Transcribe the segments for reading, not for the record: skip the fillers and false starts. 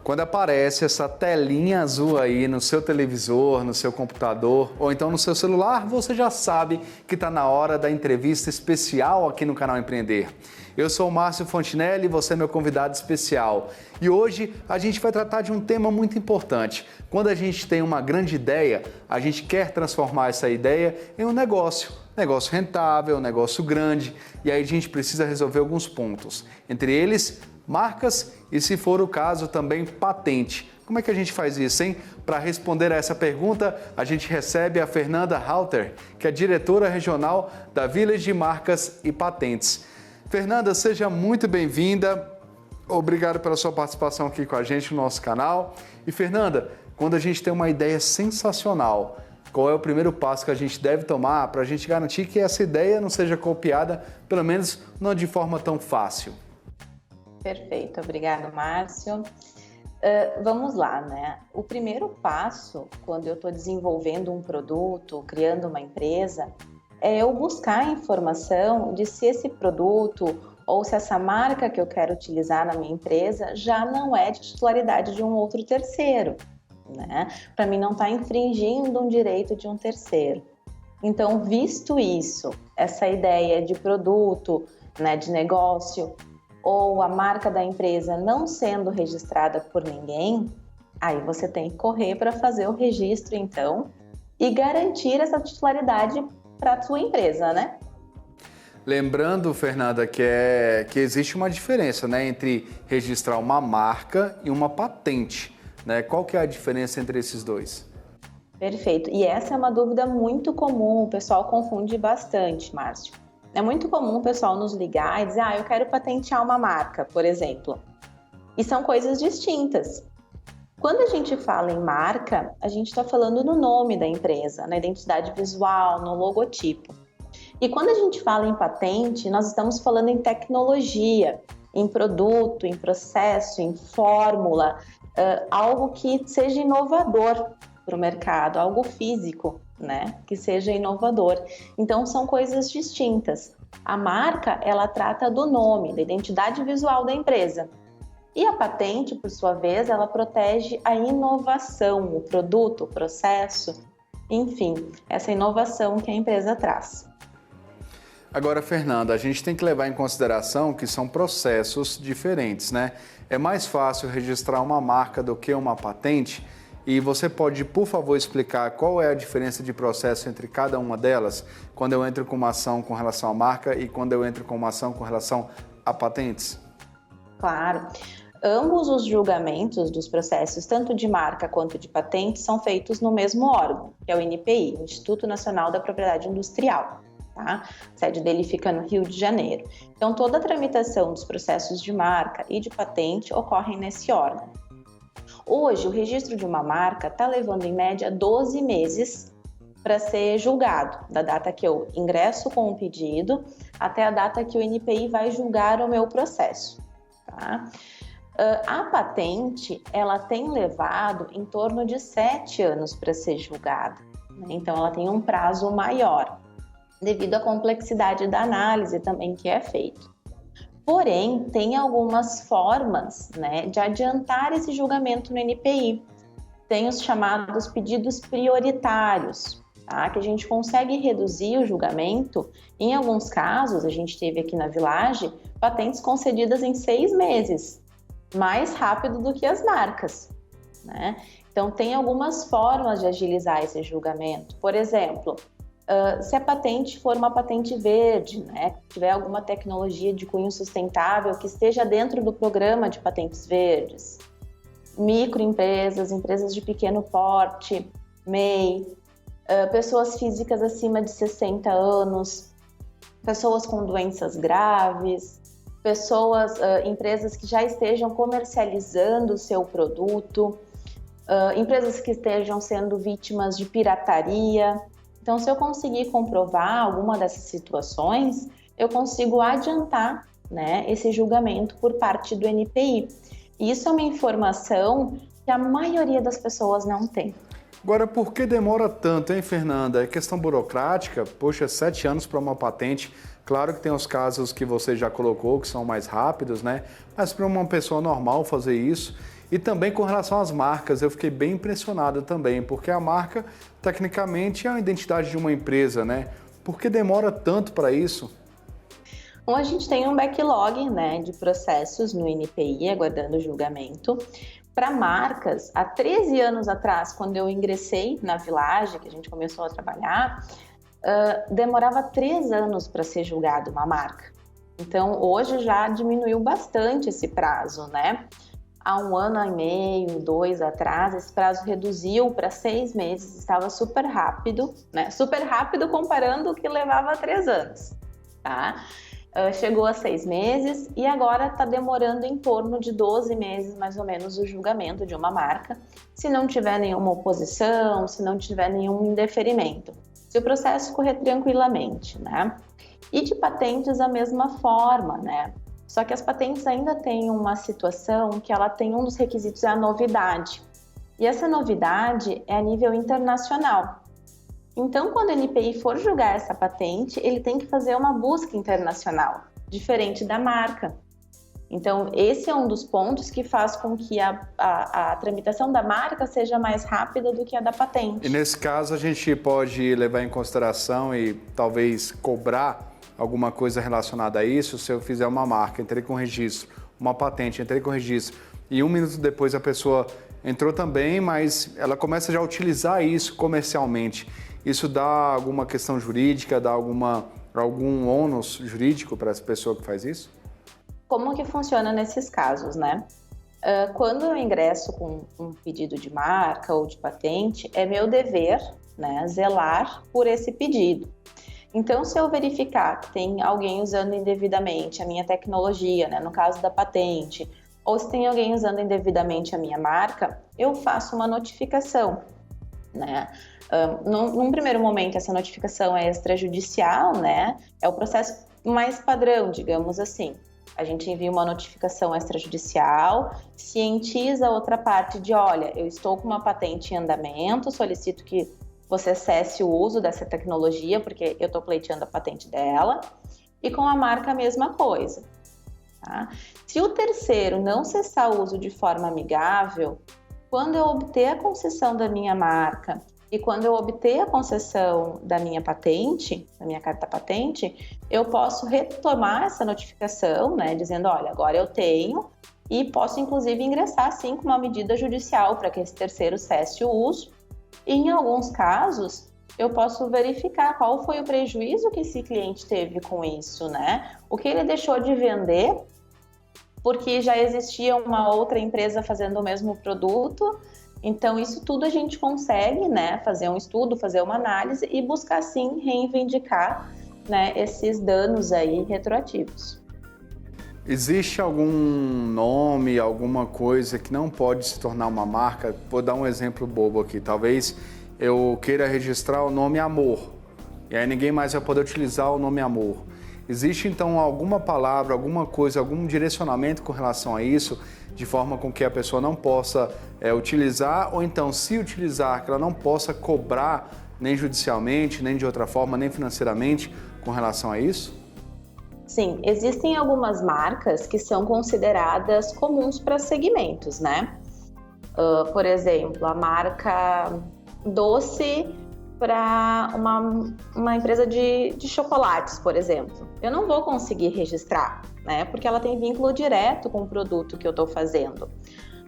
Quando aparece essa telinha azul aí no seu televisor, no seu computador ou então no seu celular, você já sabe que está na hora da entrevista especial aqui no canal Empreender. Eu sou o Márcio Fontinelli e você é meu convidado especial. E hoje a gente vai tratar de um tema muito importante. Quando a gente tem uma grande ideia, a gente quer transformar essa ideia em um negócio rentável, um negócio grande, e aí a gente precisa resolver alguns pontos. Entre eles, marcas e, se for o caso, também patente. Como é que a gente faz isso, hein? Para responder a essa pergunta, a gente recebe a Fernanda Halter, que é diretora regional da Village de Marcas e Patentes. Fernanda, seja muito bem-vinda. Obrigado pela sua participação aqui com a gente no nosso canal. E Fernanda, quando a gente tem uma ideia sensacional, qual é o primeiro passo que a gente deve tomar para a gente garantir que essa ideia não seja copiada, pelo menos não de forma tão fácil? Perfeito, obrigado, Márcio. Vamos lá, né? O primeiro passo, quando eu estou desenvolvendo um produto, criando uma empresa, é eu buscar a informação de se esse produto ou se essa marca que eu quero utilizar na minha empresa já não é de titularidade de um outro terceiro, né? Para mim não estar infringindo um direito de um terceiro. Então, visto isso, essa ideia de produto, né, de negócio, ou a marca da empresa não sendo registrada por ninguém, aí você tem que correr para fazer o registro, então, e garantir essa titularidade para a sua empresa, né? Lembrando, Fernanda, que existe uma diferença, né, entre registrar uma marca e uma patente, né? Qual que é a diferença entre esses dois? Perfeito. E essa é uma dúvida muito comum, o pessoal confunde bastante, Márcio. É muito comum o pessoal nos ligar e dizer, eu quero patentear uma marca, por exemplo. E são coisas distintas. Quando a gente fala em marca, a gente está falando no nome da empresa, na identidade visual, no logotipo. E quando a gente fala em patente, nós estamos falando em tecnologia, em produto, em processo, em fórmula, algo que seja inovador para o mercado, algo físico, né, que seja inovador. Então, são coisas distintas. A marca, ela trata do nome, da identidade visual da empresa. E a patente, por sua vez, ela protege a inovação, o produto, o processo, enfim, essa inovação que a empresa traz. Agora, Fernanda, a gente tem que levar em consideração que são processos diferentes, né? É mais fácil registrar uma marca do que uma patente? E você pode, por favor, explicar qual é a diferença de processo entre cada uma delas, quando eu entro com uma ação com relação à marca e quando eu entro com uma ação com relação a patentes? Claro. Ambos os julgamentos dos processos, tanto de marca quanto de patente, são feitos no mesmo órgão, que é o INPI, Instituto Nacional da Propriedade Industrial. Tá? A sede dele fica no Rio de Janeiro. Então, toda a tramitação dos processos de marca e de patente ocorrem nesse órgão. Hoje, o registro de uma marca está levando em média 12 meses para ser julgado, da data que eu ingresso com o pedido até a data que o INPI vai julgar o meu processo. Tá? A patente, ela tem levado em torno de 7 anos para ser julgada, né? Então, ela tem um prazo maior, devido à complexidade da análise também que é feito. Porém, tem algumas formas, né, de adiantar esse julgamento no INPI. Tem os chamados pedidos prioritários, tá? Que a gente consegue reduzir o julgamento. Em alguns casos, a gente teve aqui na Village patentes concedidas em 6 meses, mais rápido do que as marcas, né? Então, tem algumas formas de agilizar esse julgamento. Por exemplo, se a patente for uma patente verde, né, tiver alguma tecnologia de cunho sustentável que esteja dentro do programa de patentes verdes, microempresas, empresas de pequeno porte, MEI, pessoas físicas acima de 60 anos, pessoas com doenças graves, empresas que já estejam comercializando o seu produto, empresas que estejam sendo vítimas de pirataria. Então, se eu conseguir comprovar alguma dessas situações, eu consigo adiantar, né, esse julgamento por parte do INPI. E isso é uma informação que a maioria das pessoas não tem. Agora, por que demora tanto, hein, Fernanda? É questão burocrática? Poxa, 7 anos para uma patente. Claro que tem os casos que você já colocou, que são mais rápidos, né? Mas para uma pessoa normal fazer isso. E também com relação às marcas, eu fiquei bem impressionado também, porque a marca, tecnicamente, é a identidade de uma empresa, né? Por que demora tanto para isso? Bom, a gente tem um backlog, né, de processos no INPI, aguardando julgamento. Para marcas, há 13 anos atrás, quando eu ingressei na Village, que a gente começou a trabalhar, demorava 3 anos para ser julgado uma marca. Então, hoje já diminuiu bastante esse prazo, né? Há 1 ano e meio, 2 atrás, esse prazo reduziu para 6 meses, estava super rápido, né? Super rápido comparando o que levava 3 anos, tá? Chegou a 6 meses e agora está demorando em torno de 12 meses, mais ou menos, o julgamento de uma marca, se não tiver nenhuma oposição, se não tiver nenhum indeferimento, se o processo correr tranquilamente, né? E de patentes a mesma forma, né? Só que as patentes ainda têm uma situação que ela tem um dos requisitos é a novidade. E essa novidade é a nível internacional. Então, quando o NPI for julgar essa patente, ele tem que fazer uma busca internacional, diferente da marca. Então, esse é um dos pontos que faz com que a tramitação da marca seja mais rápida do que a da patente. E nesse caso, a gente pode levar em consideração e talvez cobrar alguma coisa relacionada a isso, se eu fizer uma marca, entrei com registro, uma patente, entrei com registro, e 1 minuto depois a pessoa entrou também, mas ela começa já a utilizar isso comercialmente. Isso dá alguma questão jurídica, dá algum ônus jurídico para essa pessoa que faz isso? Como que funciona nesses casos, né? Quando eu ingresso com um pedido de marca ou de patente, é meu dever, né, zelar por esse pedido. Então, se eu verificar que tem alguém usando indevidamente a minha tecnologia, né, no caso da patente, ou se tem alguém usando indevidamente a minha marca, eu faço uma notificação, né? Num primeiro momento, essa notificação é extrajudicial, né? É o processo mais padrão, digamos assim. A gente envia uma notificação extrajudicial, cientiza a outra parte de, olha, eu estou com uma patente em andamento, solicito que você cesse o uso dessa tecnologia, porque eu estou pleiteando a patente dela, e com a marca a mesma coisa. Tá? Se o terceiro não cessar o uso de forma amigável, quando eu obter a concessão da minha marca e quando eu obter a concessão da minha patente, da minha carta patente, eu posso retomar essa notificação, né, dizendo, olha, agora eu tenho, e posso inclusive ingressar sim com uma medida judicial para que esse terceiro cesse o uso. E em alguns casos, eu posso verificar qual foi o prejuízo que esse cliente teve com isso, né? O que ele deixou de vender, porque já existia uma outra empresa fazendo o mesmo produto. Então, isso tudo a gente consegue, né? Fazer um estudo, fazer uma análise e buscar, sim, reivindicar, né, esses danos aí retroativos. Existe algum nome, alguma coisa que não pode se tornar uma marca? Vou dar um exemplo bobo aqui. Talvez eu queira registrar o nome Amor, e aí ninguém mais vai poder utilizar o nome Amor. Existe então alguma palavra, alguma coisa, algum direcionamento com relação a isso, de forma com que a pessoa não possa utilizar, ou então, se utilizar, que ela não possa cobrar nem judicialmente, nem de outra forma, nem financeiramente com relação a isso? Sim, existem algumas marcas que são consideradas comuns para segmentos, né? Por exemplo, a marca doce para uma empresa de chocolates, por exemplo. Eu não vou conseguir registrar, né? Porque ela tem vínculo direto com o produto que eu estou fazendo.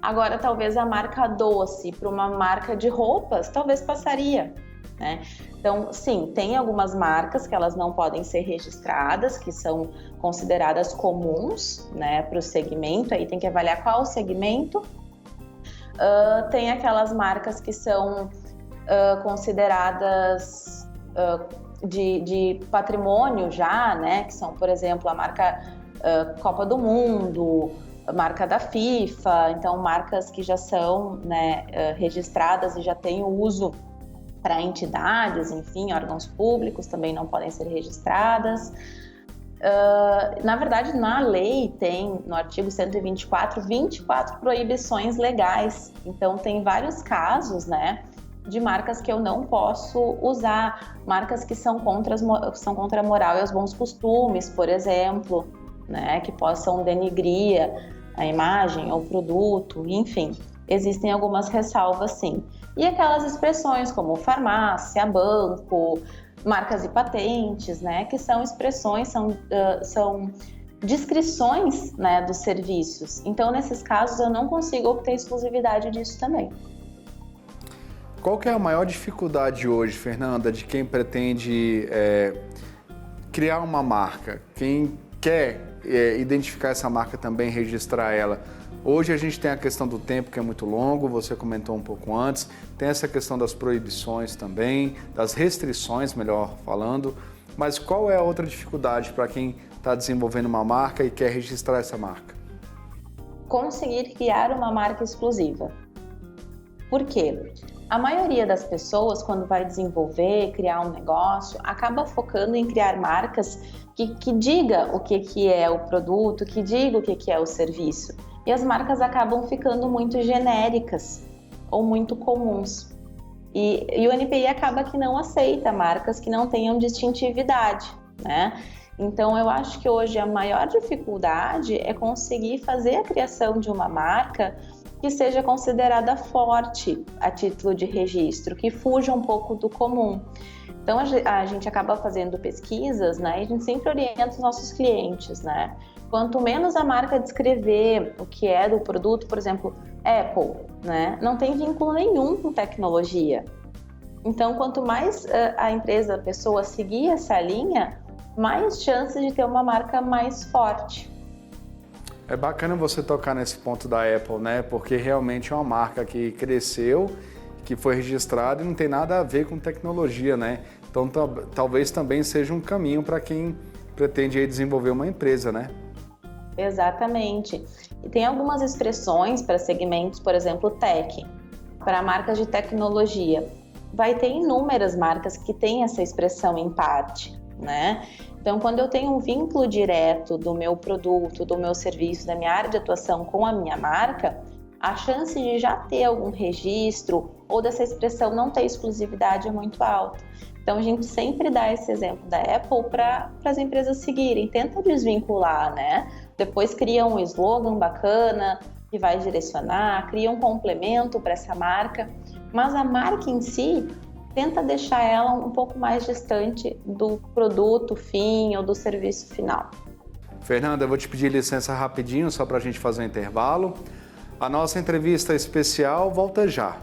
Agora, talvez a marca doce para uma marca de roupas, talvez passaria, né? Então, sim, tem algumas marcas que elas não podem ser registradas, que são consideradas comuns, né, para o segmento. Aí tem que avaliar qual o segmento. Tem aquelas marcas que são consideradas de patrimônio já, né, que são, por exemplo, a marca Copa do Mundo, a marca da FIFA. Então, marcas que já são, né, registradas e já têm o uso para entidades, enfim, órgãos públicos também não podem ser registradas. Na verdade, na lei tem, no artigo 124, 24 proibições legais. Então, tem vários casos, né, de marcas que eu não posso usar, marcas que são contra a moral e os bons costumes, por exemplo, né, que possam denigrir a imagem ou produto, enfim, existem algumas ressalvas sim. E aquelas expressões como farmácia, banco, marcas e patentes, né, que são expressões, são descrições, né, dos serviços. Então, nesses casos, eu não consigo obter exclusividade disso também. Qual que é a maior dificuldade hoje, Fernanda, de quem pretende criar uma marca? Quem quer identificar essa marca também, registrar ela? Hoje a gente tem a questão do tempo, que é muito longo, você comentou um pouco antes, tem essa questão das proibições também, das restrições, melhor falando, mas qual é a outra dificuldade para quem está desenvolvendo uma marca e quer registrar essa marca? Conseguir criar uma marca exclusiva. Por quê? A maioria das pessoas, quando vai desenvolver, criar um negócio, acaba focando em criar marcas que diga o que é o produto, que diga o que é o serviço. E as marcas acabam ficando muito genéricas ou muito comuns. E o NPI acaba que não aceita marcas que não tenham distintividade, né? Então, eu acho que hoje a maior dificuldade é conseguir fazer a criação de uma marca que seja considerada forte a título de registro, que fuja um pouco do comum. Então, a gente acaba fazendo pesquisas, né? E a gente sempre orienta os nossos clientes, né? Quanto menos a marca descrever o que é do produto, por exemplo, Apple, né? Não tem vínculo nenhum com tecnologia. Então, quanto mais a empresa, a pessoa seguir essa linha, mais chances de ter uma marca mais forte. É bacana você tocar nesse ponto da Apple, né? Porque realmente é uma marca que cresceu, que foi registrada e não tem nada a ver com tecnologia, né? Então, talvez também seja um caminho para quem pretende aí desenvolver uma empresa, né? Exatamente. E tem algumas expressões para segmentos, por exemplo, tech, para marcas de tecnologia. Vai ter inúmeras marcas que têm essa expressão em parte, né? Então, quando eu tenho um vínculo direto do meu produto, do meu serviço, da minha área de atuação com a minha marca, a chance de já ter algum registro ou dessa expressão não ter exclusividade é muito alta. Então, a gente sempre dá esse exemplo da Apple para as empresas seguirem, tenta desvincular, né? Depois cria um slogan bacana que vai direcionar, cria um complemento para essa marca, mas a marca em si tenta deixar ela um pouco mais distante do produto fim ou do serviço final. Fernanda, eu vou te pedir licença rapidinho, só para a gente fazer um intervalo. A nossa entrevista especial volta já.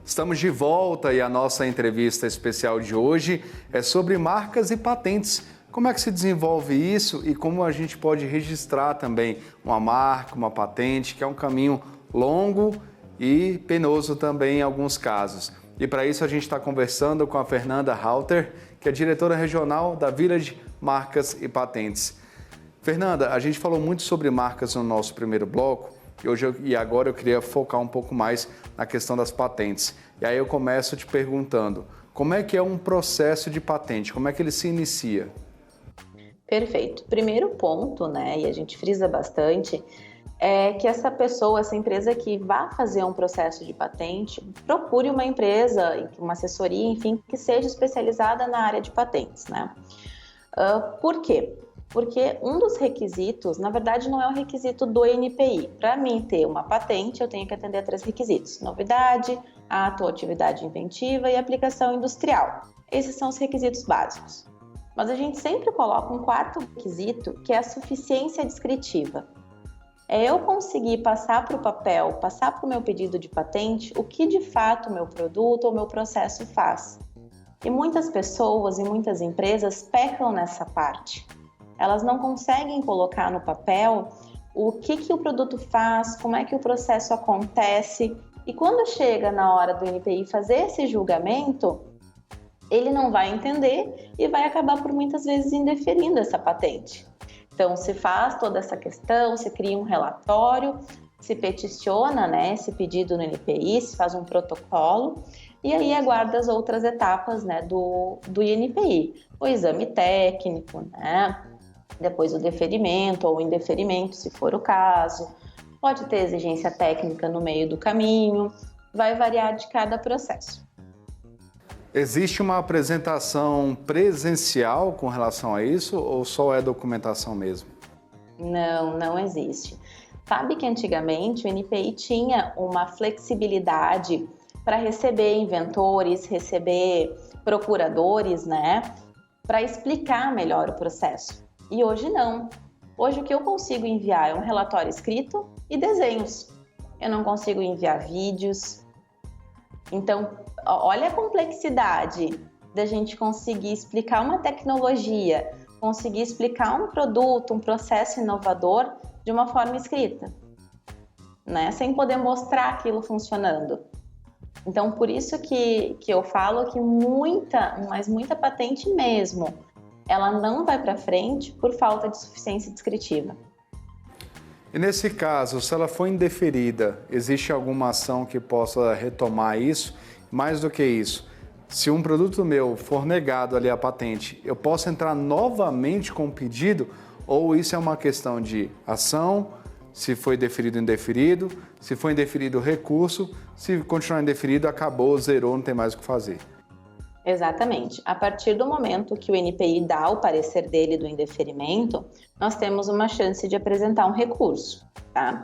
Estamos de volta e a nossa entrevista especial de hoje é sobre marcas e patentes. Como é que se desenvolve isso e como a gente pode registrar também uma marca, uma patente, que é um caminho longo e penoso também em alguns casos. E para isso a gente está conversando com a Fernanda Halter, que é diretora regional da Village Marcas e Patentes. Fernanda, a gente falou muito sobre marcas no nosso primeiro bloco e agora eu queria focar um pouco mais na questão das patentes. E aí eu começo te perguntando, como é que é um processo de patente? Como é que ele se inicia? Perfeito. Primeiro ponto, né, e a gente frisa bastante, é que essa pessoa, essa empresa que vá fazer um processo de patente, procure uma empresa, uma assessoria, enfim, que seja especializada na área de patentes, né? Por quê? Porque um dos requisitos, na verdade, não é um requisito do NPI. Para mim ter uma patente, eu tenho que atender a 3 requisitos: novidade, ato ou atividade inventiva e aplicação industrial. Esses são os requisitos básicos. Mas a gente sempre coloca um quarto requisito, que é a suficiência descritiva. É eu conseguir passar para o papel, passar para o meu pedido de patente, o que de fato o meu produto ou o meu processo faz. E muitas pessoas e muitas empresas pecam nessa parte. Elas não conseguem colocar no papel o que o produto faz, como é que o processo acontece. E quando chega na hora do NPI fazer esse julgamento, ele não vai entender e vai acabar por muitas vezes indeferindo essa patente. Então, se faz toda essa questão, se cria um relatório, se peticiona, né, esse pedido no NPI, se faz um protocolo e aí aguarda as outras etapas, né, do INPI. O exame técnico, né, depois o deferimento ou indeferimento, se for o caso, pode ter exigência técnica no meio do caminho, vai variar de cada processo. Existe uma apresentação presencial com relação a isso ou só é documentação mesmo? Não existe. Sabe que antigamente o NPI tinha uma flexibilidade para receber inventores, receber procuradores, né? Para explicar melhor o processo. E hoje não. Hoje o que eu consigo enviar é um relatório escrito e desenhos. Eu não consigo enviar vídeos. Então, olha a complexidade da gente conseguir explicar uma tecnologia, conseguir explicar um produto, um processo inovador de uma forma escrita, né? Sem poder mostrar aquilo funcionando. Então, por isso que eu falo que muita patente mesmo, ela não vai para frente por falta de suficiência descritiva. E nesse caso, se ela for indeferida, existe alguma ação que possa retomar isso? Mais do que isso, se um produto meu for negado ali a patente, eu posso entrar novamente com o pedido? Ou isso é uma questão de ação, se foi deferido, indeferido, se foi indeferido, recurso, se continuar indeferido, acabou, zerou, não tem mais o que fazer? Exatamente. A partir do momento que o NPI dá o parecer dele do indeferimento, nós temos uma chance de apresentar um recurso, tá?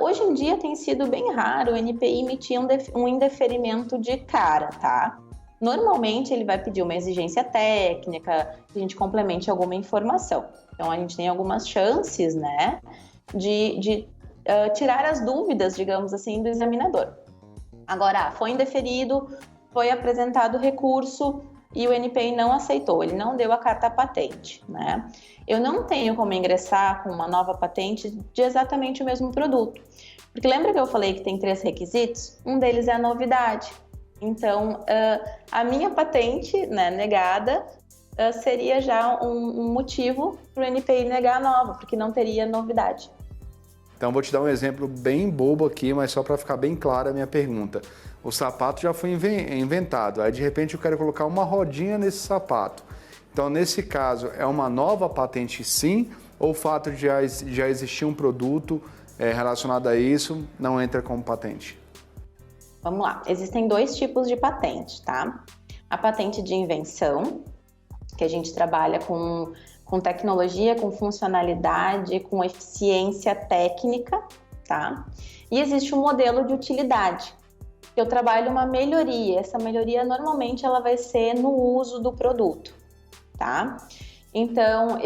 Hoje em dia tem sido bem raro o NPI emitir um indeferimento de cara, tá? Normalmente ele vai pedir uma exigência técnica, que a gente complemente alguma informação. Então a gente tem algumas chances, né, de tirar as dúvidas, digamos assim, do examinador. Agora, foi indeferido, foi apresentado recurso e o NPI não aceitou, ele não deu a carta patente, né? Eu não tenho como ingressar com uma nova patente de exatamente o mesmo produto. Porque lembra que eu falei que tem 3 requisitos? Um deles é a novidade. Então, a minha patente, né, negada seria já um motivo para o NPI negar a nova, porque não teria novidade. Então, vou te dar um exemplo bem bobo aqui, mas só para ficar bem clara a minha pergunta. O sapato já foi inventado, aí de repente eu quero colocar uma rodinha nesse sapato. Então, nesse caso, é uma nova patente sim, ou o fato de já existir um produto relacionado a isso não entra como patente? Vamos lá, existem 2 tipos de patente, tá? A patente de invenção, que a gente trabalha com tecnologia, com funcionalidade, com eficiência técnica, tá? E existe um modelo de utilidade, que eu trabalho uma melhoria. Essa melhoria, normalmente, ela vai ser no uso do produto, tá? Então,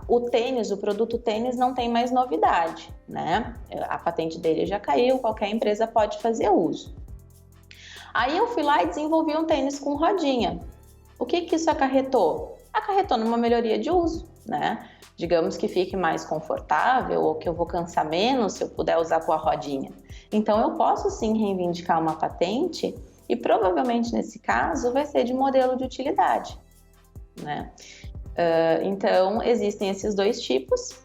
o produto tênis não tem mais novidade, né? A patente dele já caiu, qualquer empresa pode fazer uso. Aí eu fui lá e desenvolvi um tênis com rodinha. O que isso acarretou? Acarretou numa melhoria de uso, né? Digamos que fique mais confortável ou que eu vou cansar menos se eu puder usar com a rodinha. Então, eu posso sim reivindicar uma patente e provavelmente nesse caso vai ser de modelo de utilidade, né? Então, existem esses 2 tipos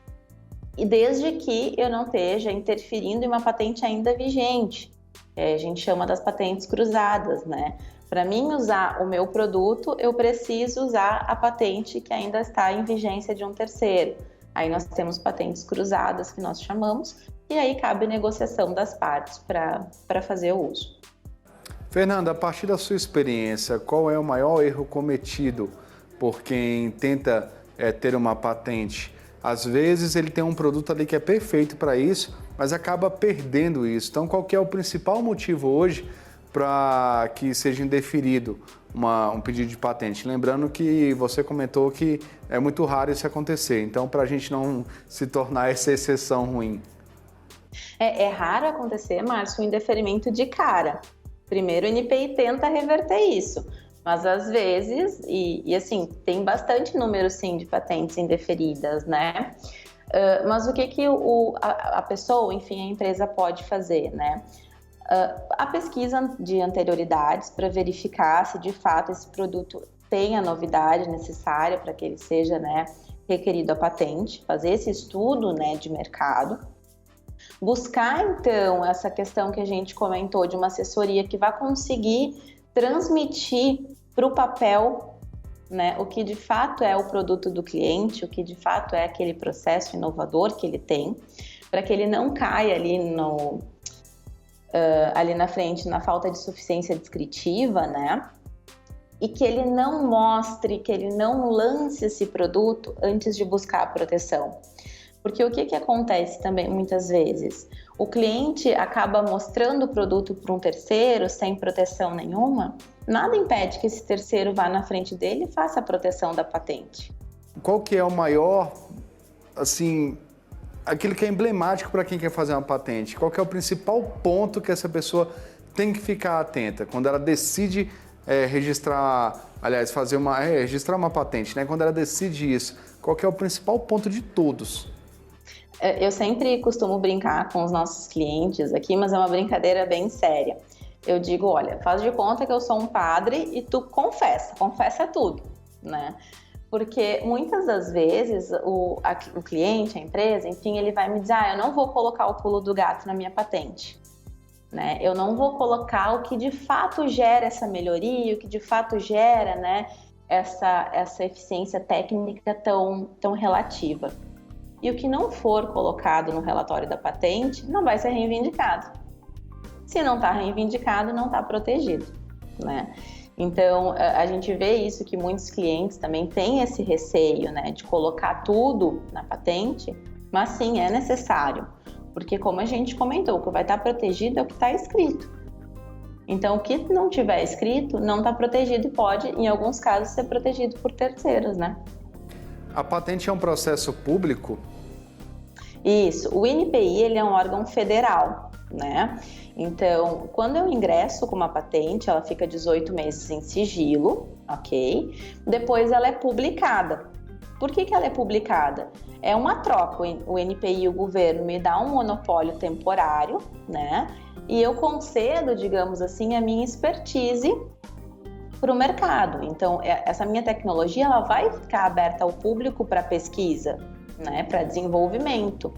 e desde que eu não esteja interferindo em uma patente ainda vigente, a gente chama das patentes cruzadas, né? Para mim usar o meu produto, eu preciso usar a patente que ainda está em vigência de um terceiro. Aí nós temos patentes cruzadas, que nós chamamos, e aí cabe negociação das partes para fazer o uso. Fernanda, a partir da sua experiência, qual é o maior erro cometido por quem tenta ter uma patente? Às vezes ele tem um produto ali que é perfeito para isso, mas acaba perdendo isso. Então, qual que é o principal motivo hoje para que seja indeferido um pedido de patente? Lembrando que você comentou que é muito raro isso acontecer, então para a gente não se tornar essa exceção ruim. É raro acontecer, Márcio, o indeferimento de cara. Primeiro o NPI tenta reverter isso, mas às vezes, e assim, tem bastante número sim de patentes indeferidas, né? Mas o que a pessoa, enfim, a empresa pode fazer, né? A pesquisa de anterioridades para verificar se de fato esse produto tem a novidade necessária para que ele seja, né, requerido a patente, fazer esse estudo, né, de mercado, buscar então essa questão que a gente comentou de uma assessoria que vai conseguir transmitir para o papel, né, o que de fato é o produto do cliente, o que de fato é aquele processo inovador que ele tem, para que ele não caia ali ali na frente na falta de suficiência descritiva, né? E que ele não mostre, que ele não lance esse produto antes de buscar a proteção. Porque o que acontece também muitas vezes? O cliente acaba mostrando o produto para um terceiro sem proteção nenhuma, nada impede que esse terceiro vá na frente dele e faça a proteção da patente. Qual que é o maior, assim, aquilo que é emblemático para quem quer fazer uma patente? Qual que é o principal ponto que essa pessoa tem que ficar atenta quando ela decide registrar uma patente, né? Quando ela decide isso, qual que é o principal ponto de todos? Eu sempre costumo brincar com os nossos clientes aqui, mas é uma brincadeira bem séria. Eu digo, olha, faz de conta que eu sou um padre e tu confessa tudo, né? Porque muitas das vezes o cliente, a empresa, enfim, ele vai me dizer, eu não vou colocar o pulo do gato na minha patente, né? Eu não vou colocar o que de fato gera essa melhoria, o que de fato gera, né, essa eficiência técnica tão relativa. E o que não for colocado no relatório da patente não vai ser reivindicado. Se não está reivindicado, não está protegido, né? Então, a gente vê isso, que muitos clientes também têm esse receio, né, de colocar tudo na patente, mas sim, é necessário, porque como a gente comentou, o que vai estar protegido é o que está escrito. Então, o que não tiver escrito não está protegido e pode, em alguns casos, ser protegido por terceiros, né? A patente é um processo público? Isso. O INPI, ele é um órgão federal, né? Então, quando eu ingresso com uma patente, ela fica 18 meses em sigilo, ok? Depois ela é publicada. Por que ela é publicada? É uma troca. O INPI, o governo, me dá um monopólio temporário, né? E eu concedo, digamos assim, a minha expertise para o mercado. Então, essa minha tecnologia, ela vai ficar aberta ao público para pesquisa, né, para desenvolvimento,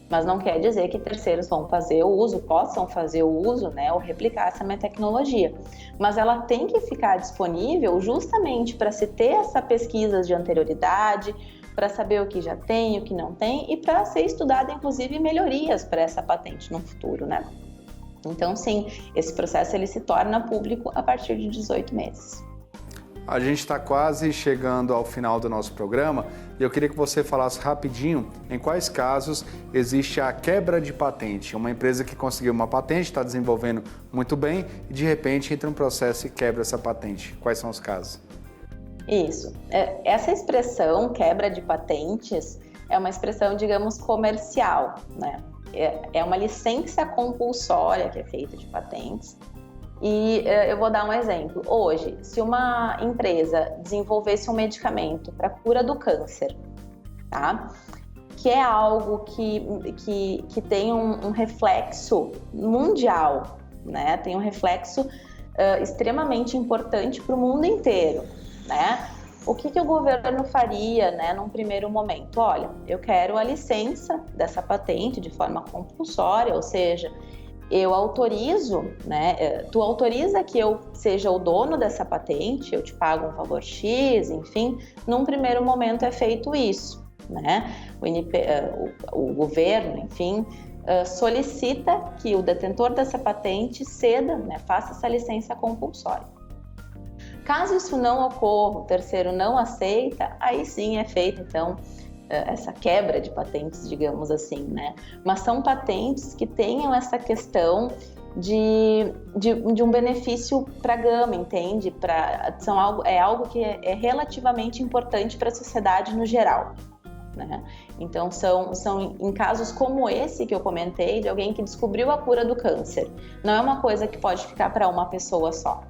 mas não quer dizer que terceiros vão fazer o uso, possam fazer o uso, né, ou replicar essa minha tecnologia. Mas ela tem que ficar disponível justamente para se ter essa pesquisa de anterioridade, para saber o que já tem, o que não tem, e para ser estudada, inclusive, melhorias para essa patente no futuro, né? Então, sim, esse processo ele se torna público a partir de 18 meses. A gente está quase chegando ao final do nosso programa e eu queria que você falasse rapidinho em quais casos existe a quebra de patente. Uma empresa que conseguiu uma patente, está desenvolvendo muito bem e de repente entra um processo e quebra essa patente. Quais são os casos? Isso. Essa expressão quebra de patentes é uma expressão, digamos, comercial, né? É uma licença compulsória que é feita de patentes. E eu vou dar um exemplo. Hoje, se uma empresa desenvolvesse um medicamento para cura do câncer, tá? Que é algo que tem um reflexo mundial, né? Tem um reflexo extremamente importante para o mundo inteiro, né? O que o governo faria, né, num primeiro momento? Olha, eu quero a licença dessa patente de forma compulsória, ou seja, eu autorizo, né, tu autoriza que eu seja o dono dessa patente, eu te pago um valor X, enfim, num primeiro momento é feito isso, né? O governo, enfim, solicita que o detentor dessa patente ceda, né, faça essa licença compulsória. Caso isso não ocorra, o terceiro não aceita, aí sim é feita, então, essa quebra de patentes, digamos assim, né? Mas são patentes que tenham essa questão de um benefício para a gama, entende? É algo que é relativamente importante para a sociedade no geral, né? Então, são em casos como esse que eu comentei, de alguém que descobriu a cura do câncer. Não é uma coisa que pode ficar para uma pessoa só.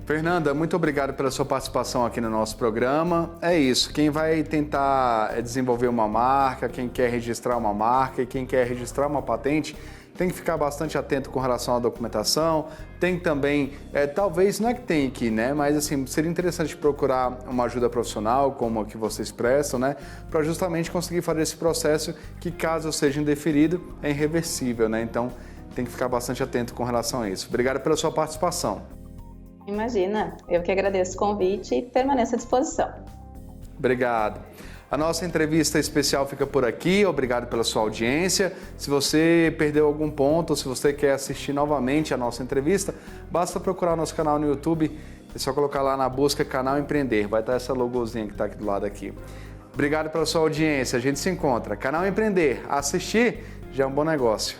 Fernanda, muito obrigado pela sua participação aqui no nosso programa. É isso, quem vai tentar desenvolver uma marca, quem quer registrar uma marca e quem quer registrar uma patente, tem que ficar bastante atento com relação à documentação. Tem também, talvez, não é que tem aqui, né? Mas assim, seria interessante procurar uma ajuda profissional, como a que vocês prestam, né? Para justamente conseguir fazer esse processo que, caso seja indeferido, é irreversível, né? Então, tem que ficar bastante atento com relação a isso. Obrigado pela sua participação. Imagina, eu que agradeço o convite e permaneço à disposição. Obrigado. A nossa entrevista especial fica por aqui, obrigado pela sua audiência. Se você perdeu algum ponto, ou se você quer assistir novamente a nossa entrevista, basta procurar nosso canal no YouTube, é só colocar lá na busca Canal Empreender, vai estar essa logozinha que está aqui do lado aqui. Obrigado pela sua audiência, a gente se encontra. Canal Empreender, assistir já é um bom negócio.